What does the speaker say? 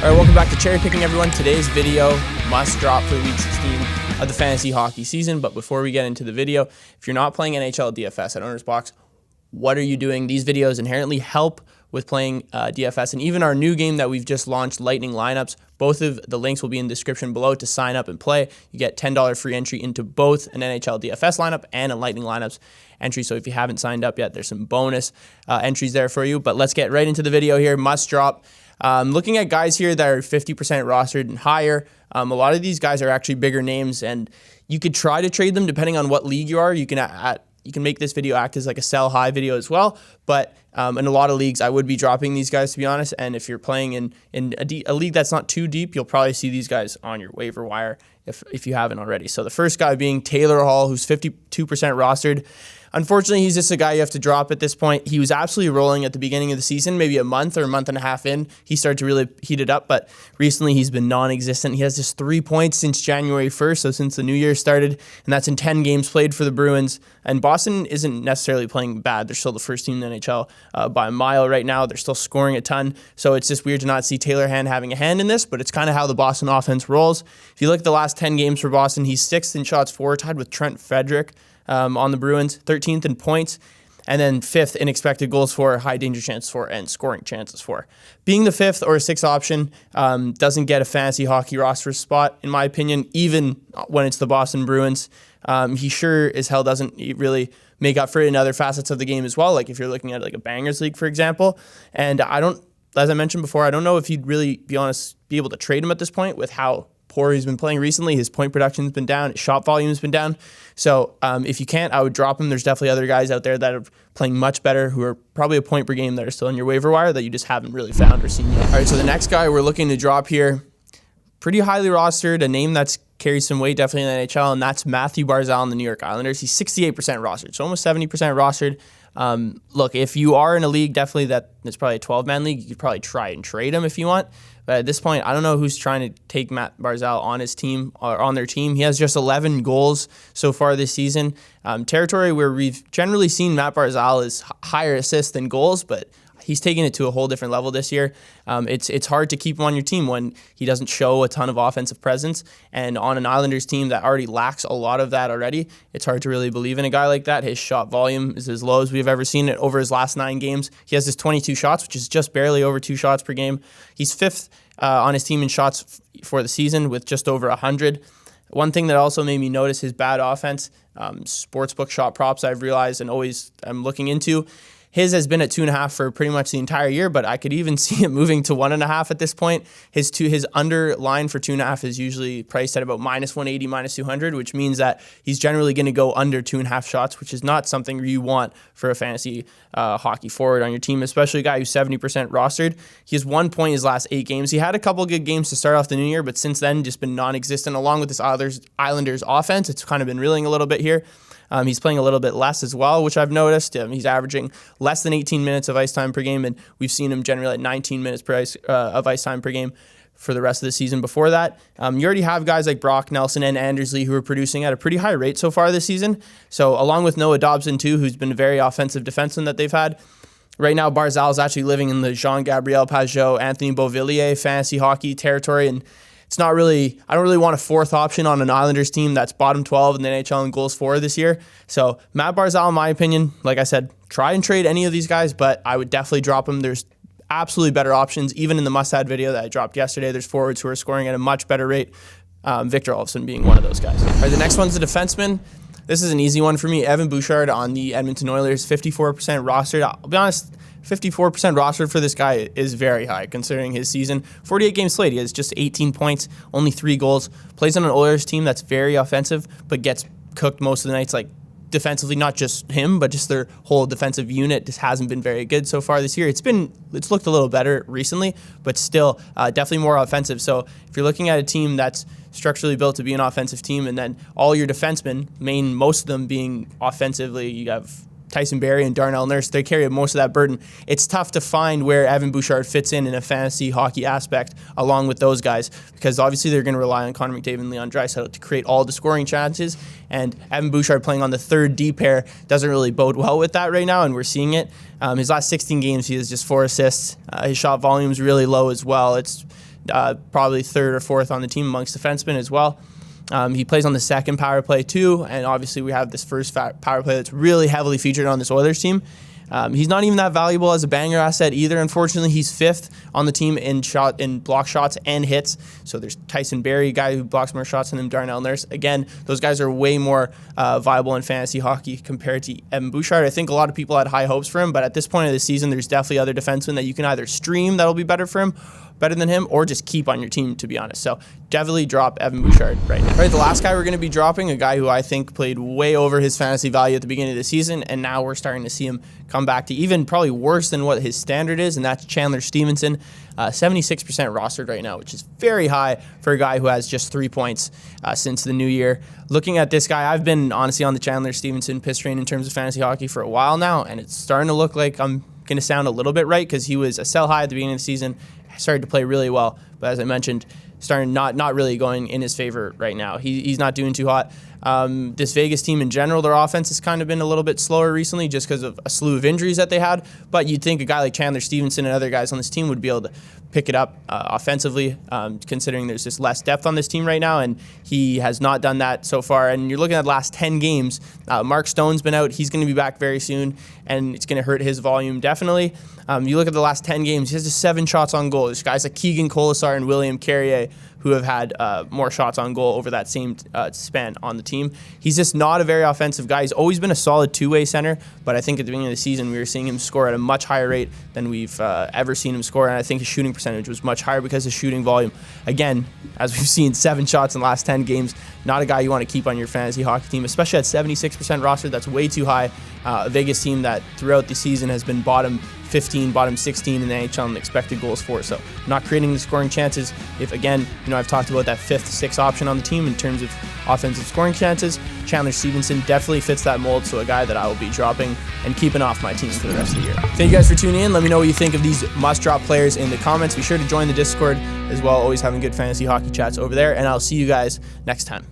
All right, welcome back to Cherry Picking, everyone. Today's video must drop for week 16 of the fantasy hockey season. But before we get into the video, if you're not playing NHL DFS at OwnersBox, what are you doing? These videos inherently help with playing DFS, and even our new game that we've just launched, Lightning Lineups. Both of the links will be in the description below to sign up and play. You get $10 free entry into both an NHL DFS lineup and a Lightning Lineups entry. So if you haven't signed up yet, there's some bonus entries there for you. But let's get right into the video here. Must drop. Looking at guys here that are 50% rostered and higher, a lot of these guys are actually bigger names, and you could try to trade them depending on what league you are. You can make this video act as like a sell high video as well, but in a lot of leagues, I would be dropping these guys, to be honest. And if you're playing in a league that's not too deep, you'll probably see these guys on your waiver wire if you haven't already. So the first guy being Taylor Hall, who's 52% rostered. Unfortunately, he's just a guy you have to drop at this point. He was absolutely rolling at the beginning of the season, maybe a month or a month and a half in. He started to really heat it up, but recently he's been non-existent. He has just 3 points since January 1st, so since the new year started, and that's in 10 games played for the Bruins. And Boston isn't necessarily playing bad. They're still the first team in the NHL by a mile right now. They're still scoring a ton, so it's just weird to not see Taylor having a hand in this, but it's kind of how the Boston offense rolls. If you look at the last 10 games for Boston, he's 6th in shots for, tied with Trent Frederick. On the Bruins, 13th in points, and then 5th in expected goals for, high danger chances for, and scoring chances for. Being the 5th or 6th option doesn't get a fantasy hockey roster spot, in my opinion, even when it's the Boston Bruins. He sure as hell doesn't really make up for it in other facets of the game as well, like if you're looking at like a bangers league, for example. And as I mentioned before, I don't know if you'd really, be able to trade him at this point with how poor he's been playing recently. His point production's been down, his shot volume's been down. So if you can't, I would drop him. There's definitely other guys out there that are playing much better, who are probably a point per game, that are still in your waiver wire that you just haven't really found or seen yet. All right, so the next guy we're looking to drop here, pretty highly rostered, a name that's carries some weight definitely in the NHL, and that's Mathew Barzal in the New York Islanders. He's 68% rostered, so almost 70% rostered. Look, if you are in a league, definitely that's probably a 12-man league, you could probably try and trade him if you want. But at this point, I don't know who's trying to take Matt Barzal on his team or on their team. He has just 11 goals so far this season. Territory where we've generally seen Matt Barzal is higher assists than goals, but he's taking it to a whole different level this year. It's hard to keep him on your team when he doesn't show a ton of offensive presence. And on an Islanders team that already lacks a lot of that already, it's hard to really believe in a guy like that. His shot volume is as low as we've ever seen it over his last 9 games. He has his 22 shots, which is just barely over 2 shots per game. He's 5th on his team in shots for the season with just over 100. One thing that also made me notice his bad offense, sportsbook shot props I've realized and always I'm looking into. His has been at 2.5 for pretty much the entire year, but I could even see it moving to 1.5 at this point. His under line for 2.5 is usually priced at about -180, -200, which means that he's generally going to go under 2.5 shots, which is not something you want for a fantasy hockey forward on your team, especially a guy who's 70% rostered. He has 1 point in his last 8 games. He had a couple good games to start off the new year, but since then just been non-existent. Along with this Islanders offense, it's kind of been reeling a little bit here. He's playing a little bit less as well, which I've noticed. He's averaging less than 18 minutes of ice time per game, and we've seen him generally at 19 minutes of ice time per game for the rest of the season before that. You already have guys like Brock Nelson and Anders Lee who are producing at a pretty high rate so far this season. So along with Noah Dobson too, who's been a very offensive defenseman that they've had. Right now, Barzal is actually living in the Jean-Gabriel Pageau, Anthony Beauvillier fantasy hockey territory, and it's not really, I don't really want a 4th option on an Islanders team that's bottom 12 in the NHL in goals for this year. So Matt Barzal, in my opinion, like I said, try and trade any of these guys, but I would definitely drop him. There's absolutely better options. Even in the must-add video that I dropped yesterday, there's forwards who are scoring at a much better rate. Victor Olofsson being one of those guys. All right, the next one's a defenseman. This is an easy one for me. Evan Bouchard on the Edmonton Oilers, 54% rostered. I'll be honest, 54% rostered for this guy is very high considering his season. 48 games played. He has just 18 points, only 3 goals. Plays on an Oilers team that's very offensive, but gets cooked most of the nights, like defensively, not just him, but just their whole defensive unit just hasn't been very good so far this year. It's looked a little better recently, but still definitely more offensive. So if you're looking at a team that's structurally built to be an offensive team, and then all your defensemen, most of them being offensively, you have Tyson Barrie and Darnell Nurse, they carry most of that burden. It's tough to find where Evan Bouchard fits in a fantasy hockey aspect along with those guys, because obviously they're going to rely on Connor McDavid and Leon Draisaitl to create all the scoring chances, and Evan Bouchard playing on the 3rd D pair doesn't really bode well with that right now, and we're seeing it. His last 16 games, he has just 4 assists. His shot volume is really low as well. probably third or fourth on the team amongst defensemen as well. He plays on the second power play too, and obviously we have this first power play that's really heavily featured on this Oilers team. He's not even that valuable as a banger asset either. Unfortunately, he's fifth on the team in block shots and hits. So there's Tyson Barrie, guy who blocks more shots than him, Darnell Nurse. Again, those guys are way more viable in fantasy hockey compared to Evan Bouchard. I think a lot of people had high hopes for him, but at this point of the season, there's definitely other defensemen that you can either stream that'll be better than him, or just keep on your team, to be honest. So definitely drop Evan Bouchard right now. All right, the last guy we're going to be dropping, a guy who I think played way over his fantasy value at the beginning of the season, and now we're starting to see him come back to even probably worse than what his standard is, and that's Chandler Stephenson. 76% rostered right now, which is very high for a guy who has just 3 points since the new year. Looking at this guy, I've been honestly on the Chandler Stephenson piss train in terms of fantasy hockey for a while now, and it's starting to look like I'm going to sound a little bit right, because he was a sell high at the beginning of the season, started to play really well, but as I mentioned, starting not really going in his favor right now. He's not doing too hot. This Vegas team in general, their offense has kind of been a little bit slower recently just because of a slew of injuries that they had, but you'd think a guy like Chandler Stephenson and other guys on this team would be able to pick it up offensively, considering there's just less depth on this team right now, and he has not done that so far. And you're looking at the last 10 games, Mark Stone's been out. He's going to be back very soon, and it's going to hurt his volume definitely. You look at the last 10 games, he has just 7 shots on goal. There's guys like Keegan Colasar and William Carrier who have had more shots on goal over that same span on the team. He's just not a very offensive guy. He's always been a solid two-way center, but I think at the beginning of the season we were seeing him score at a much higher rate than we've ever seen him score, and I think his shooting percentage was much higher because of shooting volume. Again, as we've seen, 7 shots in the last 10 games, not a guy you want to keep on your fantasy hockey team, especially at 76% roster. That's way too high. A Vegas team that throughout the season has been bottom 15, bottom 16 in the NHL in expected goals for. So not creating the scoring chances. If, again, I've talked about that 5th, 6th option on the team in terms of offensive scoring chances, Chandler Stephenson definitely fits that mold, so a guy that I will be dropping and keeping off my team for the rest of the year. Thank you guys for tuning in. Let me know what you think of these must-drop players in the comments. Be sure to join the Discord as well. Always having good fantasy hockey chats over there, and I'll see you guys next time.